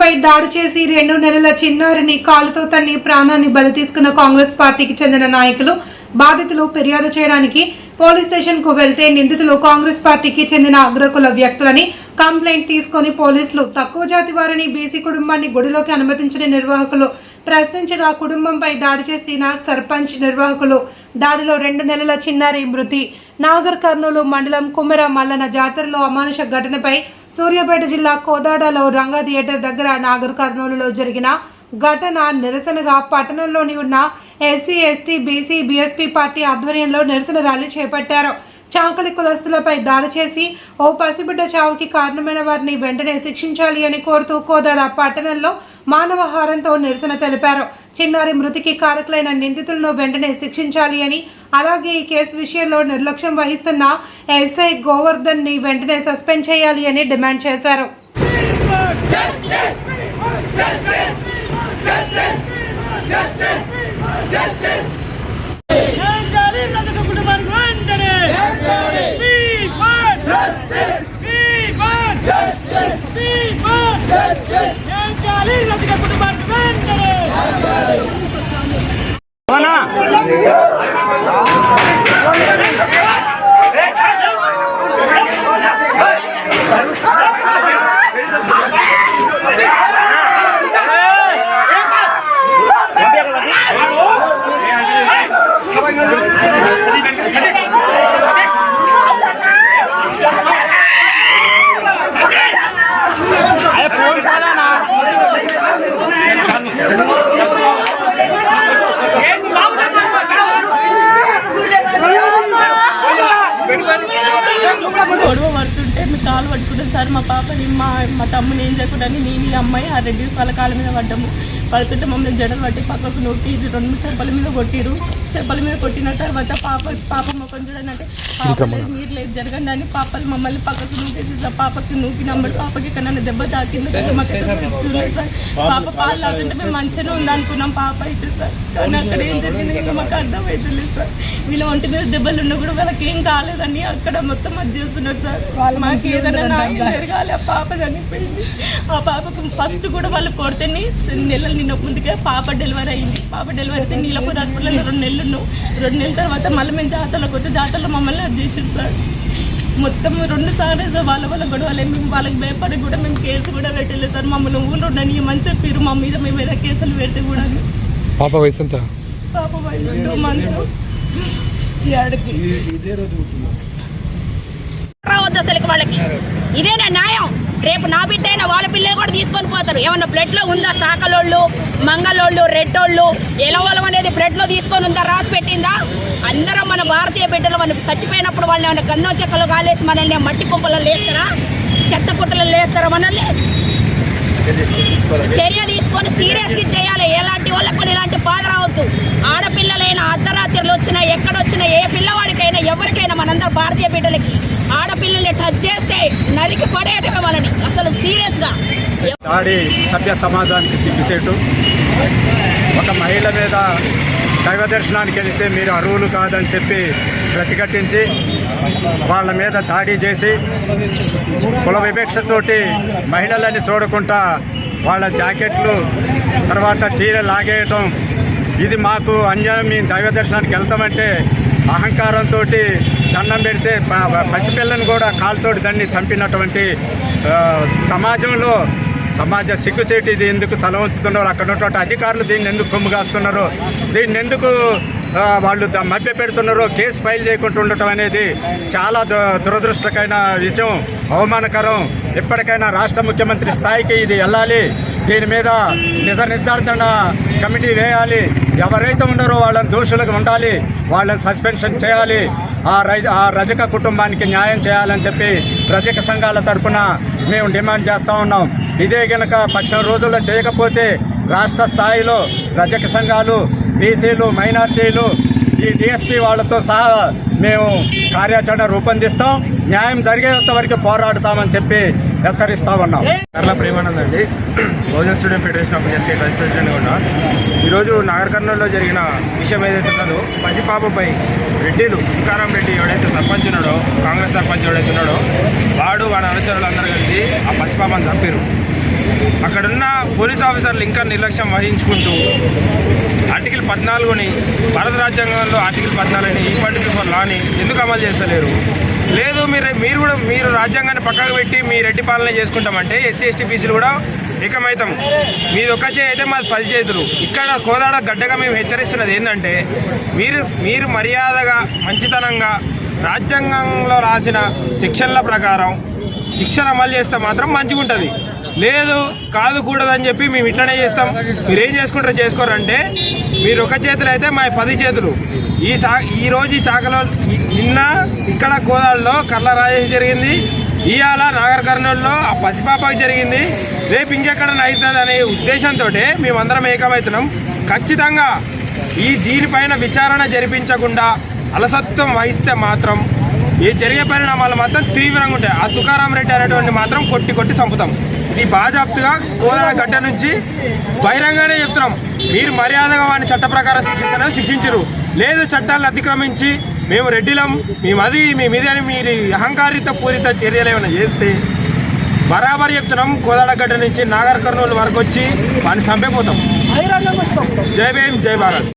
కుటుంబంపై దాడి చేసి 2 నెలల చిన్నారిని కాలుతో తన్ని ప్రాణాన్ని బలి తీసుకున్న కాంగ్రెస్ పార్టీకి చెందిన నాయకులు బాధితులు ఫిర్యాదు చేయడానికి పోలీస్ స్టేషన్ కు వెళ్తే నిందితులు కాంగ్రెస్ పార్టీకి చెందిన అగ్రకుల వ్యక్తులని కంప్లైంట్ తీసుకొని పోలీసులు తక్కువ జాతి వారిని బీసీ కుటుంబాన్ని గుడిలోకి అనుమతించని నిర్వాహకులు ప్రశ్నించగా కుటుంబంపై దాడి చేసిన సర్పంచ్ నిర్వాహకులు దాడిలో 2 నెలల చిన్నారి మృతి. నాగర్ కర్నూలు మండలం కుమెర మల్లన జాతరలో అమానుష ఘటనపై సూర్యాపేట జిల్లా కోదాడలో రంగా థియేటర్ దగ్గర నాగర్ కర్నూలులో జరిగిన ఘటన నిరసనగా పట్టణంలోని ఉన్న SC ST BC BSP party ఆధ్వర్యంలో నిరసన ర్యాలీ చేపట్టారు. చాకలి కులస్తులపై దాడి చేసి ఓ పసిబిడ్డ చావుకి కారణమైన వారిని వెంటనే శిక్షించాలి అని కోరుతూ కోదాడ పట్టణంలో మానవహారంతో నిరసన తెలిపారు. చిన్నారి మృతికి కారకులైన నిందితులను వెంటనే శిక్షించాలి అని, అలాగే ఈ కేసు విషయంలో నిర్లక్ష్యం వహిస్తున్న ఎస్ఐ గోవర్ధన్ ని వెంటనే సస్పెండ్ చేయాలి అని డిమాండ్ చేశారు. గొడవ పడుతుంటే మీ కాలు పట్టుకుంటాను సార్. మా పాపని మా తమ్ముని ఏం చేయకుండా నేను ఈ అమ్మాయి ఆ రెడ్డిస్ వాళ్ళ కాళ్ళ మీద పడ్డాము. పడుతుంటే మమ్మల్ని జడలు పట్టి పక్కకు నూకి 2 చెంపల మీద కొట్టిరు. చెంపల మీద కొట్టిన తర్వాత పాప మొక్కం చూడండి అంటే పాప లేదు మీరు లేదు జరగండి అని పాపలు మమ్మల్ని పక్కకు నూకేసి సార్. పాపకి నూకినప్పుడు పాపకి ఇక్కడ నన్ను దెబ్బ తాకింది. చూడలేదు సార్. పాప పాలు తాగుతుంటే మేము మంచిగానే ఉంది అనుకున్నాం పాప అయితే సార్. కానీ అక్కడ ఏం జరిగింది మాకు అర్థమవుతుంది సార్. వీళ్ళ ఒంటి మీద దెబ్బలు ఉన్నా కూడా వాళ్ళకి ఏం కాలేదని అక్కడ మొత్తం అది చేస్తున్నారు సార్. మాకు ఏదైనా న్యాయం జరగాలి. ఆ పాప చనిపోయింది. ఆ పాపకు ఫస్ట్ కూడా వాళ్ళు కొడితే నెలలు నిన్న ముందుకే పాప డెలివరీ అయింది. పాప డెలివరీ అయితే నీలపూర్ హాస్పిటల్లో 2 నెలలు ఉన్నాం. 2 నెలల తర్వాత మళ్ళీ మేము జాతరలో కొత్త జాతరలో మమ్మల్ని అది చేసారు సార్. మొత్తం 2 సార్లు సార్ వాళ్ళ గొడవలే. మేము వాళ్ళకి భయపడి కూడా మేము కేసు కూడా పెట్టలేదు సార్. మమ్మల్ని ఊళ్ళో ఉండని చెప్పారు. మా మీద మేము ఏదో కేసులు పెడితే కూడా. పాప వయసు ఎంత? పాప వయసు 2 months. రావద్దు అసలు వాళ్ళకి. ఇదేనా న్యాయం? రేపు నా బిడ్డ అయినా వాళ్ళ పిల్లలు కూడా తీసుకొని పోతారు. ఏమన్నా బ్లడ్లో ఉందా? సాకలోళ్ళు, మంగళోళ్ళు, రెడ్డోళ్ళు, ఎలవలం అనేది బ్లడ్లో తీసుకొని ఉందా? రాసి పెట్టిందా? అందరం మన భారతీయ బిడ్డలు మనం చచ్చిపోయినప్పుడు వాళ్ళని ఏమైనా గంధం చెక్కలు కాలేసి మనల్ని మట్టి కుంపలలో లేస్తారా? చెత్త కుట్టలలో లేస్తారా? మనల్ని చర్య తీసుకొని సీరియస్గా చేయాలి. ఎలాంటి వాళ్ళకు ఇలాంటి బాధ రావద్దు. ఆడపిల్లలైనా అర్ధరాత్రులు వచ్చినా ఎక్కడొచ్చినా ఏ పిల్లవాడికైనా ఎవరికైనా మనందరూ భారతీయ బిడ్డలకి ఆడపిల్లల్ని టచ్ చేస్తే నరికి పడేయటమే వాళ్ళని. అసలు సీరియస్గా దాడి సభ్య సమాజానికి సిగ్గుసేటు. ఒక మహిళ మీద దైవ దర్శనానికి వెళితే మీరు అర్హులు కాదని చెప్పి ప్రతిఘటించి వాళ్ళ మీద దాడి చేసి కుల వివక్షతోటి మహిళలని చూడకుండా వాళ్ళ జాకెట్లు తర్వాత చీర లాగేయటం, ఇది మాకు అన్యాయం. మేము దైవ దర్శనానికి వెళ్తామంటే అహంకారంతో దండం పెడితే పసిపిల్లని కూడా కాలుతోటి దాన్ని చంపినటువంటి సమాజంలో సమాజ సిగ్గుచేటు. ఇది ఎందుకు తల ఉంచుతున్నారు? అక్కడ ఉన్నటువంటి అధికారులు దీన్ని ఎందుకు కొమ్ముగాస్తున్నారు? దీన్ని ఎందుకు వాళ్ళు మభ్య పెడుతున్నారో కేసు ఫైల్ చేయకుండా ఉండటం అనేది చాలా దురదృష్టకరమైన విషయం, అవమానకరం. ఎప్పటికైనా రాష్ట్ర ముఖ్యమంత్రి స్థాయికి ఇది వెళ్ళాలి. దీని మీద నిజ నిర్ధారణ కమిటీ వేయాలి. ఎవరైతే ఉన్నారో వాళ్ళని దోషులకు ఉండాలి, వాళ్ళని సస్పెన్షన్ చేయాలి. ఆ రజక కుటుంబానికి న్యాయం చేయాలని చెప్పి రజక సంఘాల తరఫున మేము డిమాండ్ చేస్తూ ఉన్నాం. ఇదే కనుక పక్షం రోజుల్లో చేయకపోతే రాష్ట్ర స్థాయిలో రజక సంఘాలు, బీసీలు, మైనార్టీలు, ఈ డిఎస్పీ వాళ్ళతో సహా మేము కార్యాచరణ రూపొందిస్తాం. న్యాయం జరిగేంత వరకు పోరాడుతామని చెప్పి హెచ్చరిస్తా ఉన్నాం. కర్ల ప్రేమానంద్ అండి, Bahujan student federation of India state vice president కూడా. ఈరోజు నాగర్ కర్నూలులో జరిగిన విషయం ఏదైతే ఉన్నదో, పసిపాపపై రెడ్డిలు తుకారాం రెడ్డి ఎవడైతే సర్పంచ్ ఉన్నాడో, కాంగ్రెస్ సర్పంచ్ ఎవడైతే ఉన్నాడో, వాడు వాడి అనుచరులు అందరూ కలిసి ఆ పసిపాపను చంపారు. అక్కడున్న పోలీస్ ఆఫీసర్లు ఇంకా నిర్లక్ష్యం వహించుకుంటూ ఆర్టికల్ 14ని భారత రాజ్యాంగంలో ఆర్టికల్ 14ని ఈక్వాలిటీ బిఫోర్ లాని ఎందుకు అమలు చేస్తలేరు? లేదు మీరు రాజ్యాంగాన్ని పక్కకు పెట్టి మీ రెడ్డి పాలన చేసుకుంటామంటే ఎస్సీ ఎస్టీ బీసీలు కూడా ఏకమైతాం. మీది ఒక్క చేయి అయితే మాది 10 చేతులు. ఇక్కడ కోదాడ గడ్డగా మేము హెచ్చరిస్తున్నది ఏంటంటే మీరు మర్యాదగా మంచితనంగా రాజ్యాంగంలో రాసిన శిక్షణల ప్రకారం శిక్షణ అమలు చేస్తే మాత్రం మంచిగా ఉంటుంది. లేదు కాదు కూడదని చెప్పి మేము ఇట్లనే చేస్తాం, మీరేం చేసుకుంటారో చేసుకోరంటే మీరు ఒక చేతులు అయితే మా 10 చేతులు. ఈరోజు ఈ చాకలో నిన్న ఇక్కడ కోదాడలో కర్ల రాజేష్ జరిగింది, ఇవాళ నాగర్ కర్నూలులో ఆ పసిపాపకి జరిగింది, రేపు ఇంకెక్కడ అవుతుంది అనే ఉద్దేశంతో మేమందరం ఏకమవుతున్నాం. ఖచ్చితంగా దీనిపైన విచారణ జరిపించకుండా అలసత్వం వహిస్తే మాత్రం ఈ జరిగే పరిణామాలు మాత్రం తీవ్రంగా ఉంటాయి. ఆ తుకారాం రెడ్డి అనేటువంటి మాత్రం కొట్టి చంపుతాం. ఇది బాజాప్తుగా కోదాడ గడ్డ నుంచి బహిరంగానే చెప్తున్నాం. మీరు మర్యాదగా వాడిని చట్ట ప్రకారం శిక్షించరు. లేదు చట్టాలను అతిక్రమించి మేము రెడ్డిలం మేమిది అని మీరు అహంకారిత పూరిత చర్యలు ఏమైనా చేస్తే బరాబర్ చెప్తున్నాం. కోదాడ గడ్డ నుంచి నాగర్ కర్నూలు వరకు వచ్చి వాడిని చంపేపోతాం. జై భీమ్, జై భారత్.